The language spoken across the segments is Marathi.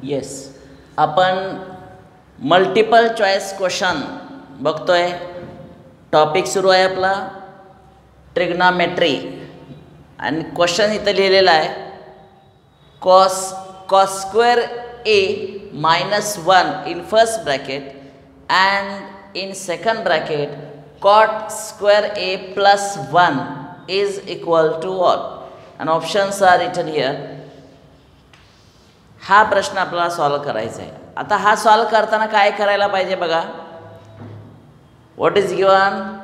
येस, आपण मल्टिपल चॉईस क्वेश्चन बघतोय. टॉपिक सुरू आहे आपला ट्रिग्नॉमेट्री आणि क्वेश्चन इथं लिहिलेला आहे cos square A minus 1 in first bracket and in second bracket cot square A plus 1 is equal to what, and options are written here. हा प्रश्न आपल्याला सॉल्व करायचा आहे. आता हा सॉल्व करताना काय करायला पाहिजे बघा. What is given,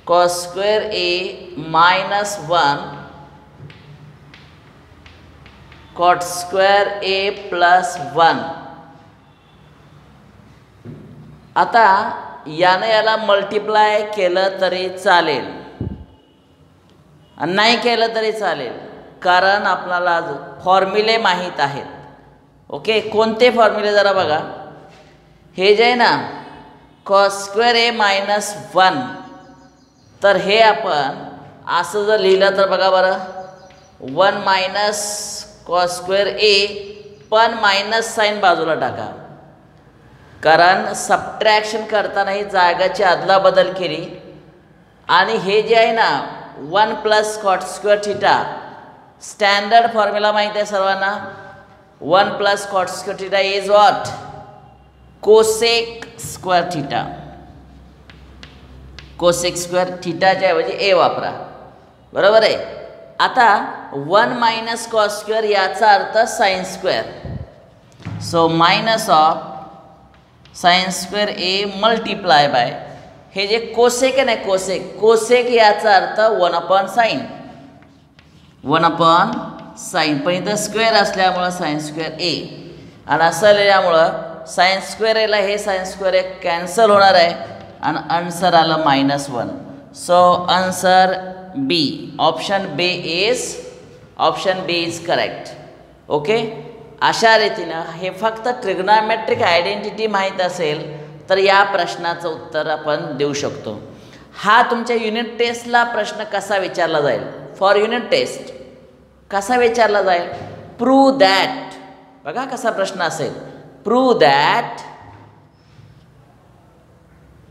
cos square A minus 1 cot square A plus 1. आता यानं याला मल्टिप्लाय केलं तरी चालेल आणि नाही केलं तरी चालेल, कारण आपल्याला फॉर्म्युले माहीत आहेत. ओके, कोणते फॉर्म्युले जरा बघा. हे जे आहे ना कॉस स्क्वेअर ए मायनस 1, तर हे आपण असं जर लिहिलं तर बघा बरं, 1 मायनस कॉस स्क्वेअर ए, पण मायनस साईन बाजूला टाका, कारण सबट्रॅक्शन करताना ही जागाची अदलाबदल केली. आणि हे जे आहे ना 1 plus cot square theta, standard formula माहिती आहे सर्वांना. 1 plus cot square theta is what, cosec square theta. Cosec square थिटाच्या ऐवजी ए वापरा, बरोबर आहे. आता 1 मायनस कॉस स्क्वेअर याचा अर्थ sine square, so minus of sine square A multiply by हे जे कोसेक आहे ना, कोसेक याचा अर्थ 1/sin, 1/sin, पण इथं स्क्वेअर असल्यामुळं साइन स्क्वेअर ए, आणि असं लिहिल्यामुळं साइन स्क्वेअर एला हे साइन स्क्वेअर ए कॅन्सल होणार आहे आणि आन्सर आलं -1. So answer B, option B is correct. Okay, अशा रीतीनं हे फक्त ट्रिग्नॉमेट्रिक आयडेंटिटी माहीत असेल तर या प्रश्नाचं उत्तर आपण देऊ शकतो. हा तुमच्या युनिट टेस्टला प्रश्न कसा विचारला जाईल, फॉर युनिट टेस्ट कसा विचारला जाईल, प्रूव्ह दॅट. बघा कसा प्रश्न असेल, प्रूव्ह दॅट,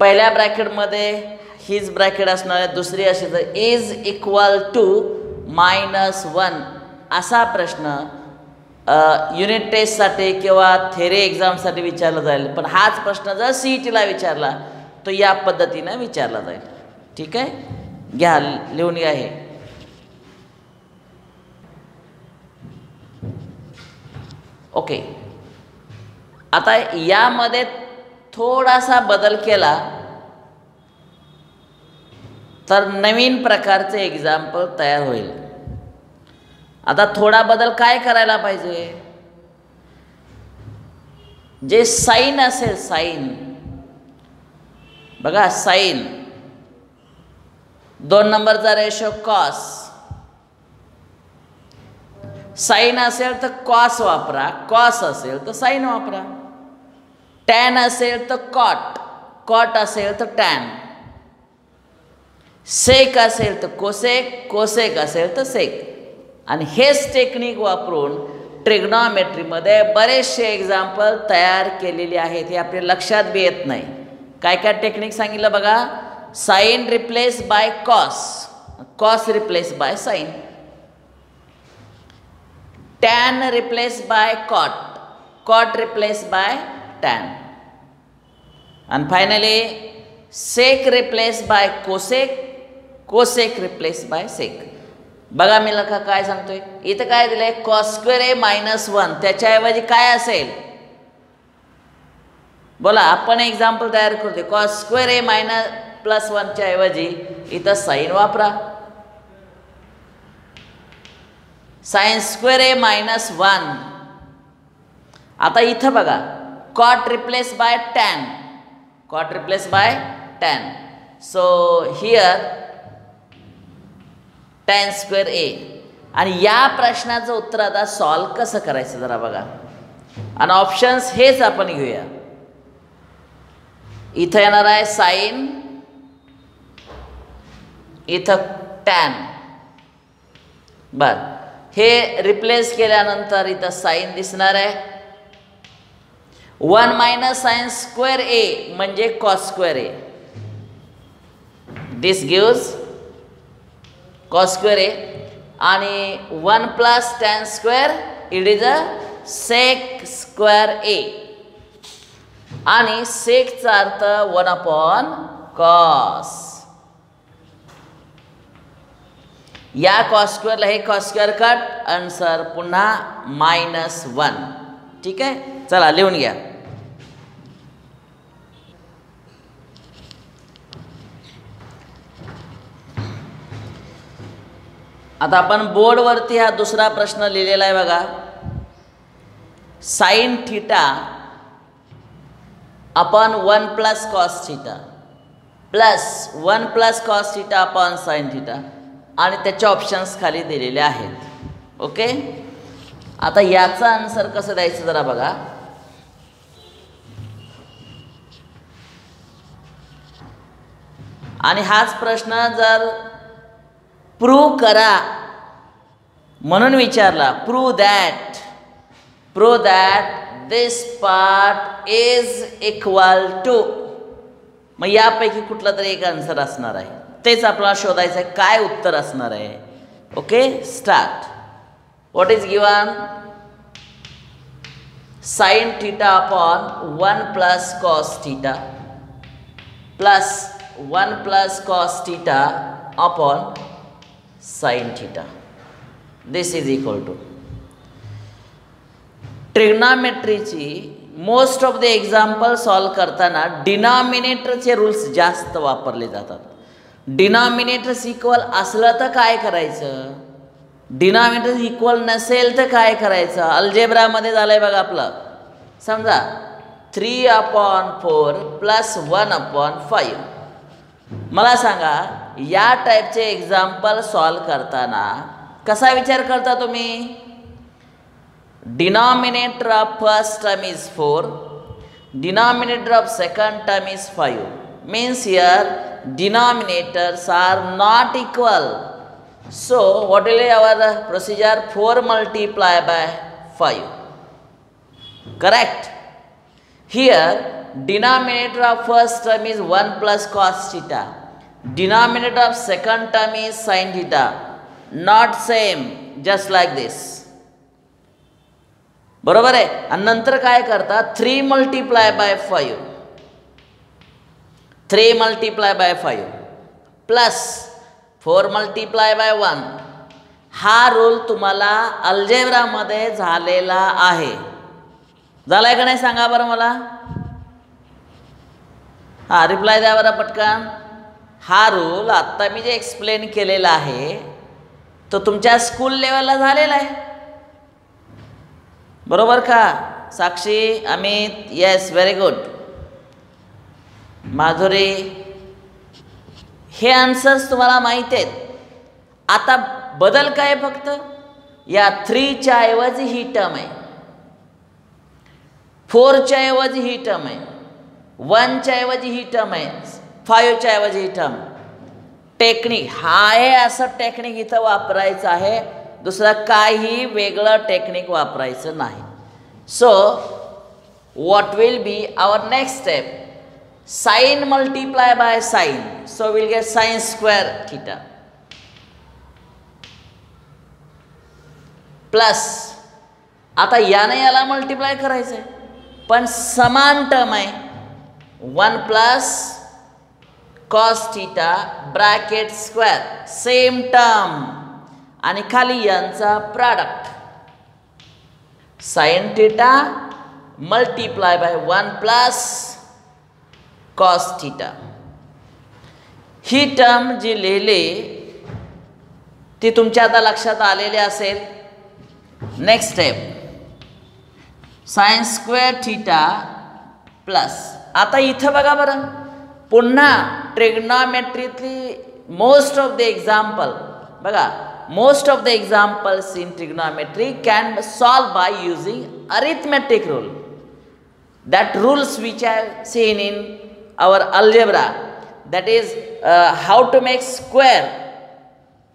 पहिल्या ब्रॅकेटमध्ये हीच ब्रॅकेट असणार आहे, दुसरी अशी तर इज इक्वल टू -1. असा प्रश्न युनिट टेस्टसाठी किंवा थेरी एक्झामसाठी विचारला जाईल. पण हाच प्रश्न जर CETला विचारला तो या पद्धतीनं विचारला जाईल. ठीक आहे, घ्या लिहून घ्या हे. ओके, आता यामध्ये थोडासा बदल केला तर नवीन प्रकारचे एक्झाम्पल तयार होईल. आता थोडा बदल काय करायला पाहिजे, जे साईन असेल, साईन बघा, साईन 2 नंबरचा रेशो कॉस, साईन असेल तर कॉस वापरा, कॉस असेल तर साईन वापरा, टॅन असेल तर कॉट, कॉट असेल तर टॅन, सेक असेल तर कोसेक, कोसेक असेल तर सेक. आणि हेच टेक्निक वापरून ट्रिग्नॉमेट्रीमध्ये बरेचसे एक्झाम्पल तयार केलेले आहेत. हे आपल्या लक्षात बी येत नाही. काय काय टेक्निक सांगितलं बघा, sine replace by cos, cos replace by sine, tan replace by cot, cot replace by tan, आणि finally sec replace by cosec, cosec replace by sec. बघा मी लका काय सांगतोय, इथं काय दिलंय, कॉस स्क्वेअर ए -1, त्याच्याऐवजी काय असेल बोला, आपण एक्झाम्पल तयार करतोय. कॉस स्क्वेअर ए -1च्या ऐवजी इथं साईन वापरा. साइन स्क्वेअर ए -1, आता इथं बघा, cot replace by tan, cot replace by tan, so here tan square A. आणि या प्रश्नाचं उत्तर आता सॉल्व कसं करायचं जरा बघा, आणि ऑप्शन्स हेच आपण घेऊया. इथं येणार आहे साईन, इथं टॅन, बर हे रिप्लेस केल्यानंतर इथं साईन दिसणार आहे. 1 मायनस साईन स्क्वेअर ए म्हणजे cos square A. This gives cos square A. आणि 1 plus tan square it is a sec square A. आणि सेकचा अर्थ 1 अपॉन कॉस. या कॉस स्क्वेअरला हे कॉस स्क्वेअर कट. आन्सर पुन्हा -1. ठीक आहे, चला लिहून घ्या. आता आपण बोर्डवरती हा दुसरा प्रश्न लिहिलेला आहे बघा. Sign theta upon 1 plus cos theta plus 1 plus cos theta upon sine theta आणि त्याचे ऑप्शन्स खाली दिलेले आहेत. ओके, आता याचा आन्सर कसं द्यायचं जरा बघा. आणि हाच प्रश्न जर प्रूव्ह करा म्हणून विचारला, prove that this part is equal to, मग यापैकी कुठला तरी एक आन्सर असणार आहे. तेच आपल्याला शोधायचं आहे काय उत्तर असणार आहे. Okay, start. What is given? Sine theta upon 1 plus cos theta plus 1 plus cos theta upon sine theta. This is equal to. ट्रिग्नॉमेट्रीची most of the example solve करताना डिनॉमिनेटरचे रूल्स जास्त वापरले जातात. डिनॉमिनेटर्स इक्वल असलं तर काय करायचं, डिनॉमिनेटर इक्वल नसेल तर काय करायचं. अल्जेब्रामध्ये झालंय बघा आपलं. समजा 3/4 प्लस 1/5. मला सांगा या टाईपचे एक्झाम्पल सॉल्व करताना कसा विचार करता तुम्ही. Denominator of first term is 4, denominator of second term is 5. Means here denominators are not equal. So what will be our procedure? 4 multiplied by 5. Correct. Here denominator of first term is 1 plus cos theta, denominator of second term is sin theta. Not same, just like this. बरोबर आहे. आणि नंतर काय करता, 3 multiply by 5, 3 multiply by 5 plus 4 multiply by 1. हा रूल तुम्हाला अल्जेब्रामध्ये झालेला आहे. झालाय का नाही सांगा बरं मला. हा रिप्लाय द्या बरं पटकन. हा रूल आत्ता मी जे एक्सप्लेन केलेला आहे तो तुमच्या स्कूल लेवलला झालेला आहे. बरोबर का Sakshi, Amit? Yes, very good. Madhuri, हे आन्सर्स तुम्हाला माहिती आहेत. आता बदल काय, फक्त या 3च्या ऐवजी ही टर्म आहे, 4च्या ऐवजी ही टर्म आहे, 1च्या ऐवजी ही टर्म आहे, 5च्या ऐवजी ही टर्म. टेक्निक हा आहे, असं टेक्निक इथं वापरायचं आहे. दुसरं काही वेगळं टेक्निक वापरायचं नाही. So what will be our next step? sin multiply by sin, so we'll get sin square theta plus, आता याने याला मल्टिप्लाय करायचं आहे पण समान टर्म आहे. 1 plus cos theta bracket square, same term आणि खाली यांचा product. sin theta multiply by 1 plus cos theta. ही टर्म जी लिहिली ती तुमच्या आता लक्षात आलेली असेल. Next step sin square theta plus. आता इथं बघा बरं, पुन्हा ट्रिग्नॉमेट्रीतली मोस्ट ऑफ द एक्झाम्पल बघा, most of the examples in trigonometry can solve by using arithmetic rule. That rules which I have seen in our algebra, that is how to make square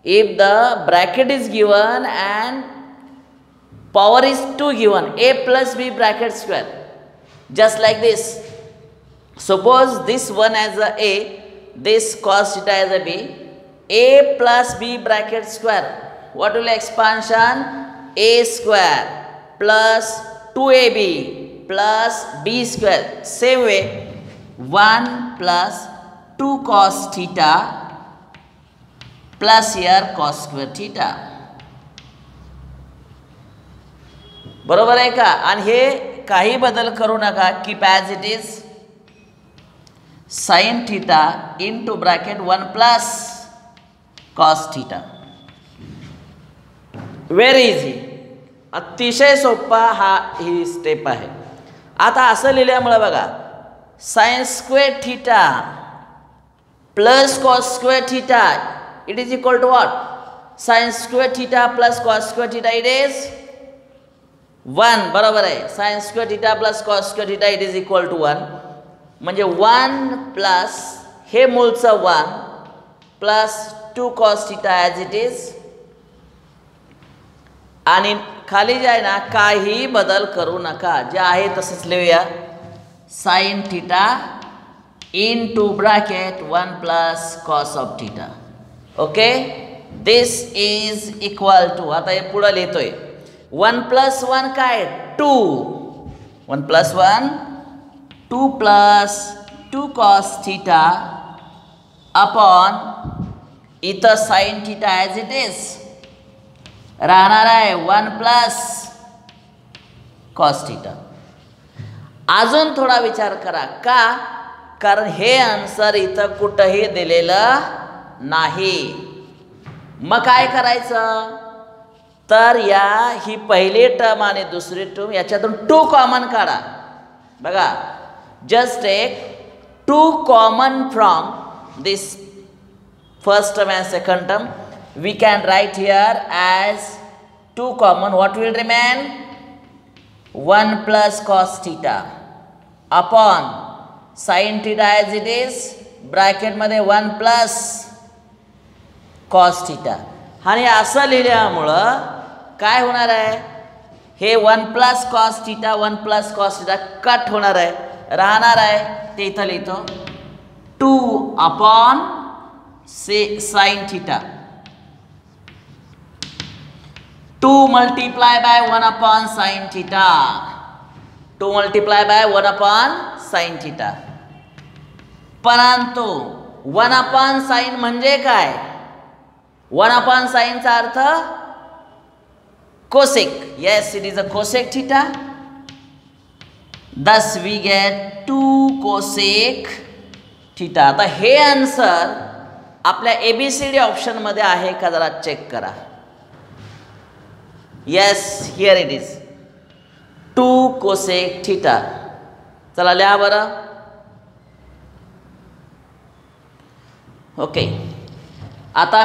If the bracket is given and power is 2 given, a plus b bracket square, just like this. Suppose this one as a, this cos theta as a plus b bracket square. What will expansion? A square plus 2ab plus b square. Same way, 1 plus 2 cos theta plus here cos square theta. बरोबर आहे का? आणि हे काही बदल करू नका. Keep as it is. Sine theta into bracket 1 plus cos theta. Very easy. अतिशय सोपा ही स्टेप आहे. आता असं लिहिल्यामुळे बघा, sine square theta plus cos square theta it is equal to what? Sine square theta plus cos square theta it is 1. बरोबर आहे. Sine square theta plus cos square theta it is equal to 1. म्हणजे 1 प्लस हे मूळचं 1 plus 2 cos theta as it is. आणि खाली जे आहे ना, काही बदल करू नका, जे आहे तसंच लिहूया. Sine theta into bracket 1 plus cos of theta. Okay, this is equal to, आता हे पुढे लिहितोय, 1 प्लस 1 काय? 2. 1 plus 1 2 plus 2 cos theta upon इथं sine theta as it is राहणार आहे 1 प्लस कॉस थीटा. अजून थोडा विचार करा. का? कारण हे आन्सर इथं कुठंही दिलेलं नाही. मग काय करायचं? तर ही पहिली टर्म आणि दुसरी टर्म याच्यातून 2 कॉमन काढा. बघा, just take 2 common from this first term and second term. We can write here as 2 common. What will remain? 1 plus cos theta upon sin theta as it is, bracket मध्ये 1 plus cos theta. आणि असं लिहिल्यामुळं काय होणार आहे? हे 1 plus cos theta 1 plus cos theta cut होणार आहे. राहणार आहे ते इथं लिहितो 2 upon sine theta. 2 multiplied by 1 upon sin theta. 2 multiplied by 1 upon sin theta. परंतु 1 upon sin म्हणजे काय? 1 upon sin चा अर्थ cosec. Yes, it is a cosec theta. Thus we get 2 cosec theta. आता हे आन्सर आपल्या ABCD ऑप्शन मध्ये आहे का जरा चेक करा. Yes, here it is. 2 cosec theta. चला लिहा बरं. ओके, आता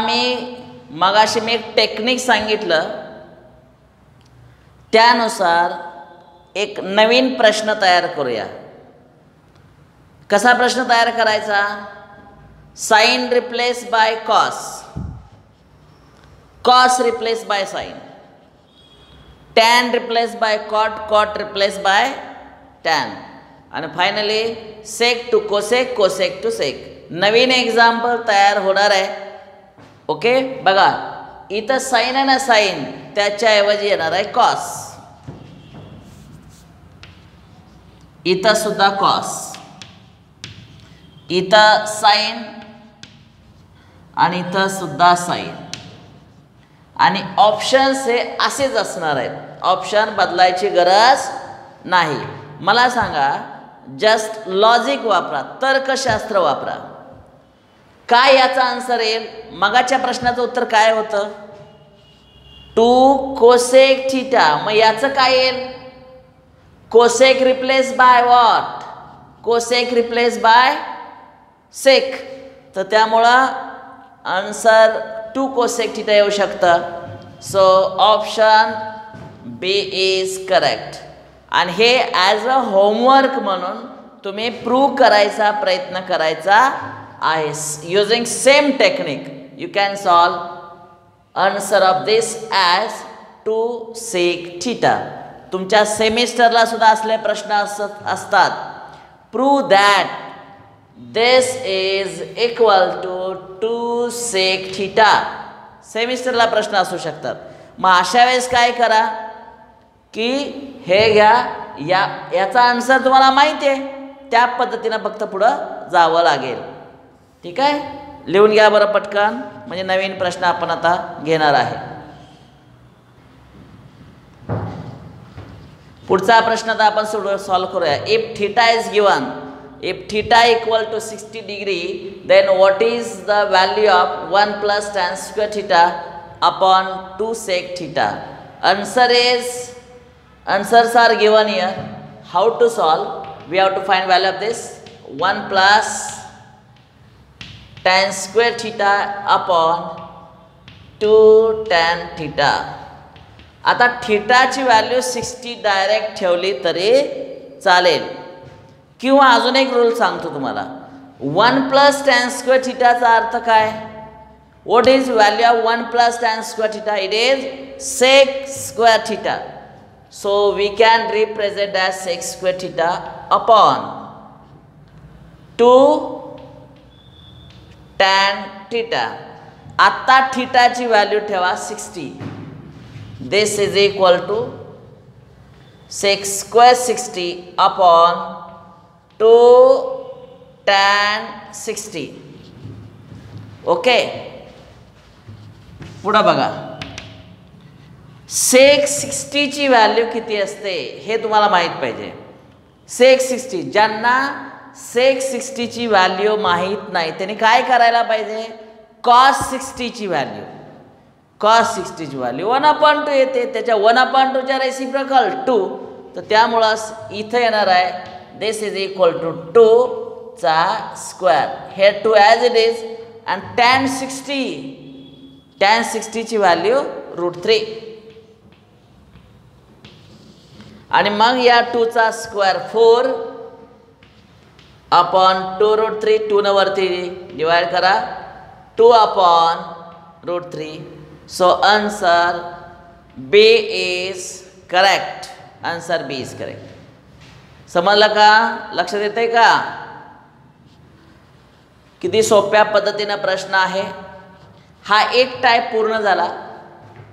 मगाशी मी एक टेक्निक सांगितलं, त्यानुसार एक नवीन प्रश्न तयार करूया. कसा प्रश्न तयार करायचा? Sine replace by cos, cos replace by sine, tan replace by cot, cot replace by tan, आणि finally sec to cosec, cosec to sec. नवीन एक्झाम्पल तयार होणार आहे. ओके, बघा इथं साइन आहे ना, साइन त्याच्याऐवजी येणार आहे कॉस. इथं सुद्धा कॉस, इथं साइन आणि इथं सुद्धा साइन. आणि ऑप्शन्स हे असेच असणार आहेत. ऑप्शन बदलायची गरज नाही. मला सांगा, जस्ट लॉजिक वापरा, तर्कशास्त्र वापरा. काय याचा आन्सर येईल? मगाच्या प्रश्नाचं उत्तर काय होतं? 2 कोसेक थीटा. मग याचं काय येईल? Cosec replace by what? Cosec replace by sec. तर त्यामुळं आन्सर 2 कोसेक थीटा येऊ शकतं. So option B is correct. आणि हे ॲज अ होमवर्क म्हणून तुम्ही प्रूव्ह करायचा प्रयत्न करायचा आहे. Using same technique you can solve answer of this as 2 sec theta. तुमच्या सेमिस्टरला सुद्धा असले प्रश्न असतात. Prove that this is equal to 2 sec theta. सेमिस्टरला प्रश्न असू शकतात. मग अशा वेळेस काय करा की हे घ्या, याचा आन्सर तुम्हाला माहिती आहे, त्या पद्धतीनं फक्त पुढं जावं लागेल. ठीक आहे, लिहून घ्या बरं पटकन, म्हणजे नवीन प्रश्न आपण आता घेणार आहे. पुढचा प्रश्न आता आपण सॉल्व करूया. If theta is given, if theta equal to 60 degree, then what is the value of 1 plus tan square theta upon 2 sec theta. Answers are given here. How to solve? We have to find value of this 1 plus tan square theta upon 2 tan theta. आता थीटाची व्हॅल्यू 60 डायरेक्ट ठेवली तरी चालेल, किंवा अजून एक रूल सांगतो तुम्हाला. 1 प्लस tan स्क्वेअर थीटाचा अर्थ काय? What is value of 1 plus tan square theta? It is sec square theta. So we can represent as sec square theta upon 2 tan theta. आता थीटाची व्हॅल्यू ठेवा 60. This is equal to sec square 60 upon 2 tan 60. Okay, पुढं बघा. sec 60 ची व्हॅल्यू किती असते हे तुम्हाला माहीत पाहिजे. sec 60, ज्यांना sec 60 ची व्हॅल्यू माहीत नाही त्यांनी काय करायला पाहिजे? cos 60 ची व्हॅल्यू, cos 60 ची व्हॅल्यू 1/2 येते, त्याच्या 1/2 च्या रेसिप्रोकल 2, तर त्यामुळं इथं येणार आहे दिस इज इक्वल टू 2 चा स्क्वेअर. हे 2 as it is. And tan 60 ची व्हॅल्यू √3, आणि मग या 2 चा स्क्वेअर 4 अपॉन 2√3, 2 न वरती डिवाइड करा, 2 upon √3. So answer B is correct. Answer B is correct. समजलं का? लक्षात येतंय का? किती सोप्या पद्धतीनं प्रश्न आहे हा. एक टाईप पूर्ण झाला.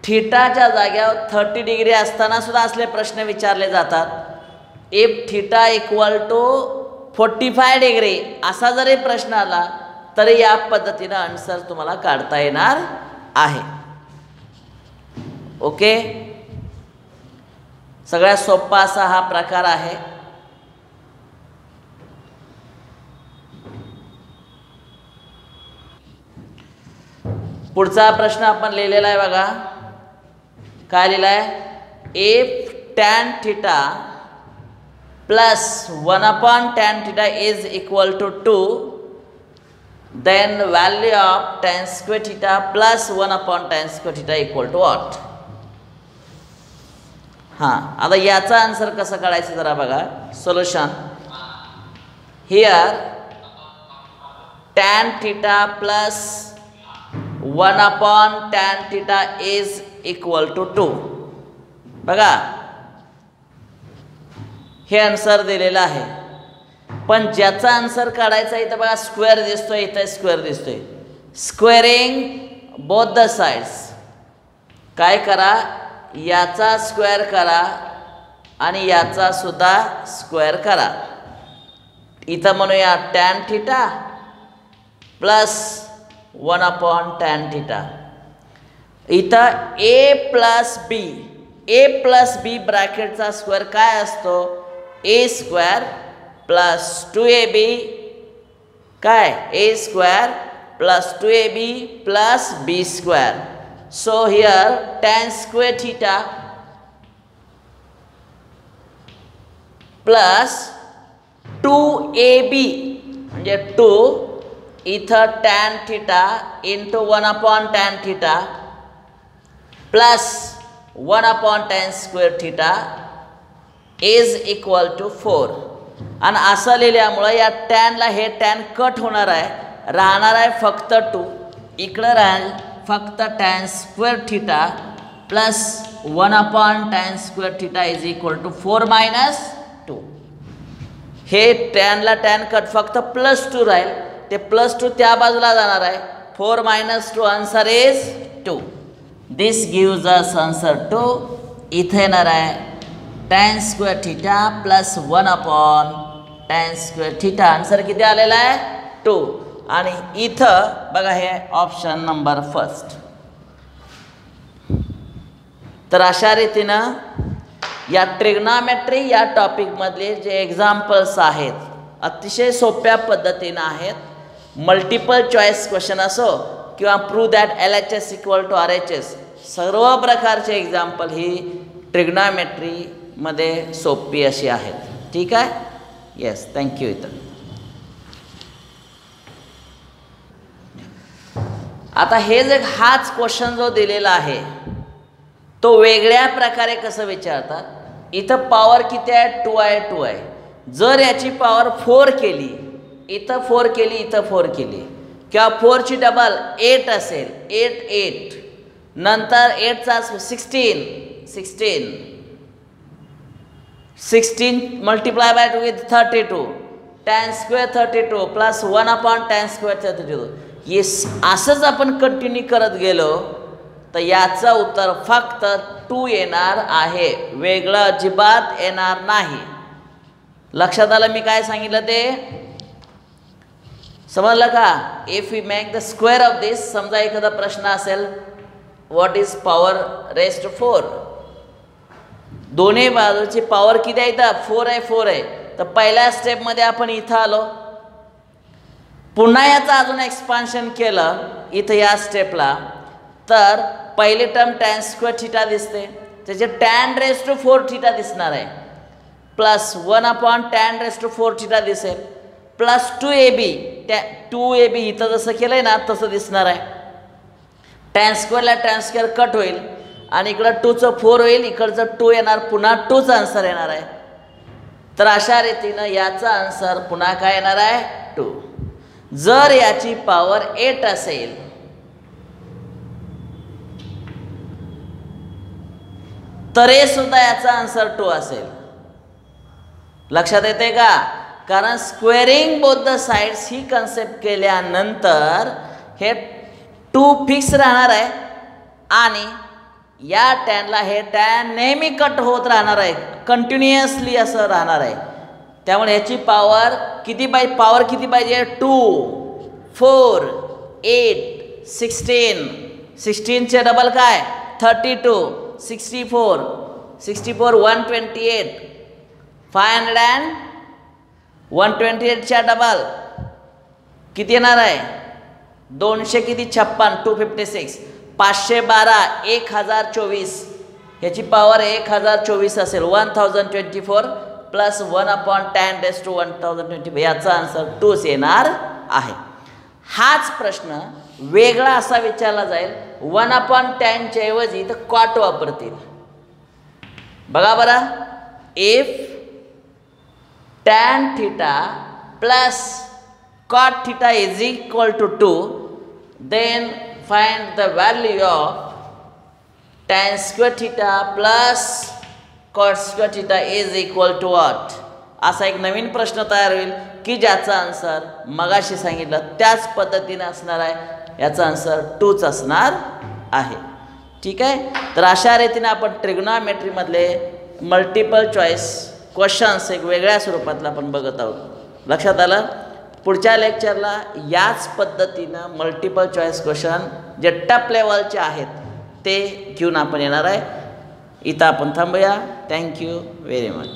थीटाच्या जाग्यावर 30 डिग्री असताना सुद्धा असले प्रश्न विचारले जातात. If theta equal to 45 degree असा जरी प्रश्न आला तरी या पद्धतीनं आन्सर तुम्हाला काढता येणार आहे. ओके, सगळ्यात सोपा असा हा प्रकार आहे. पुढचा प्रश्न आपण लिहिलेला आहे बघा. काय लिहिलं आहे? If tan theta plus 1/tan theta is equal to 2, then value of tan square theta plus 1/tan square theta equal to what? हां, आता याचा आन्सर कसं काढायचं जरा बघा. Solution here tan theta plus 1/tan theta is equal to 2. बघा, हे आन्सर दिलेलं आहे, पण ज्याचा आन्सर काढायचा इथं बघा स्क्वेअर दिसतोय, इथं स्क्वेअर दिसतोय. Squaring both the sides. काय करा? याचा स्क्वेअर करा आणि याचा सुद्धा स्क्वेअर करा. इथं म्हणूया tan theta plus 1/tan theta. इथं a प्लस बी ब्रॅकेटचा स्क्वेअर काय असतो? a स्क्वेअर प्लस 2ab काय? a square plus 2ab plus b square. So here tan square theta plus 2ab म्हणजे 2, इथं tan theta into 1/tan theta plus 1/tan square theta is equal to 4. आणि असं लिहिल्यामुळं या टॅनला हे टॅन कट होणार आहे, राहणार आहे फक्त 2. इकडं राहील फक्त tan square theta plus 1/tan² theta is equal to 4 - 2. हे टॅनला टॅन कट फक्त +2 राहील, ते +2 त्या बाजूला जाणार आहे. 4 - 2 answer is 2. This gives us answer 2. इथे येणार आहे tan² theta plus 1/tan² theta. Answer किती आलेला आहे 2. आणि इथं बघा हे ऑप्शन नंबर फर्स्ट. तर अशा रीतीनं या ट्रिग्नॉमेट्री या टॉपिकमधले जे एक्झाम्पल्स आहेत अतिशय सोप्या पद्धतीनं आहेत. मल्टिपल चॉईस क्वेश्चन असो किंवा prove that LHS equal to RHS, सर्व प्रकारचे एक्झाम्पल ही ट्रिग्नॉमेट्रीमध्ये सोपी अशी आहेत. ठीक आहे. Yes, thank you. इथं आता हे जे हाच क्वेश्चन जो दिलेला आहे तो वेगळ्या प्रकारे कसं विचारतात. इथं पॉवर किती आहे 2 आहे 2 आहे. जर याची पॉवर 4 केली, इथं 4 केली, इथं 4 केली किंवा 4ची डबल 8 असेल, 8 8 नंतर 8चा 16 multiply by 2 with 32 tan² 32 plus 1/tan² 32. हे असंच आपण कंटिन्यू करत गेलो तर याचं उत्तर फक्त 2 येणार आहे, वेगळं अजिबात येणार नाही. लक्षात आलं मी काय सांगितलं ते? समजलं का? If we make the square of this, समजा एखादा प्रश्न असेल व्हॉट इज पॉवर रेस्ट 4, दोन्ही बाजूची पॉवर किती आहे? इथं 4 आहे 4 आहे. तर पहिल्या स्टेपमध्ये आपण इथं आलो, पुन्हा याचं अजून एक्सपान्शन केलं इथं या स्टेपला, तर पहिली टर्म tan² थिटा दिसते, त्याचे tan⁴ थिटा दिसणार आहे, प्लस 1/tan⁴ थिटा दिसेल, प्लस 2ab 2ab इथं जसं केलं आहे ना तसं दिसणार आहे. tan² ला tan² कट होईल आणि इकडं 2चं 4 होईल, इकडचं 2 येणार, पुन्हा 2चा आन्सर येणार आहे. तर अशा रीतीनं याचा आन्सर पुन्हा काय येणार आहे 2. जर याची पॉवर 8 असेल तरी सुद्धा याचा आन्सर 2 असेल. लक्षात येते का? कारण squaring both the sides he concept केल्यानंतर हे 2 फिक्स राहणार आहे आणि या टॅनला हे टॅन नेहमी कट होत राहणार आहे, कंटिन्युअसली असं राहणार आहे. त्यामुळे ह्याची पॉवर किती पाहिजे 2 4 8 16चे डबल काय 32 64 128 500 128च्या डबल किती येणार आहे 200 किती 56 256 512 1024. ह्याची पॉवर 1024 असेल, 1024 प्लस 1/10⁻²1024. याचा आन्सर 2 येणार आहे. हाच प्रश्न वेगळा असा विचारला जाईल, 1/10च्या ऐवजी तर कॉट वापरतील. बघा बरं, इफ tan θ plus cot θ is equal to 2, then find the value of tan² θ plus cot² θ is equal to what. असा एक नवीन प्रश्न तयार होईल की ज्याचा आन्सर मगाशी सांगितलं त्याच पद्धतीने असणार आहे. याचा आन्सर 2च असणार आहे. ठीक आहे. तर अशा रीतीने आपण ट्रिग्नॉमेट्रीमधले मल्टिपल चॉईस क्वेश्चन्स एक वेगळ्या स्वरूपातला आपण बघत आहोत. लक्षात आलं? पुढच्या लेक्चरला याच पद्धतीनं मल्टिपल चॉईस क्वेश्चन जे टफ लेवलचे आहेत ते घेऊन आपण येणार आहे. इथं आपण थांबूया. Thank you very much.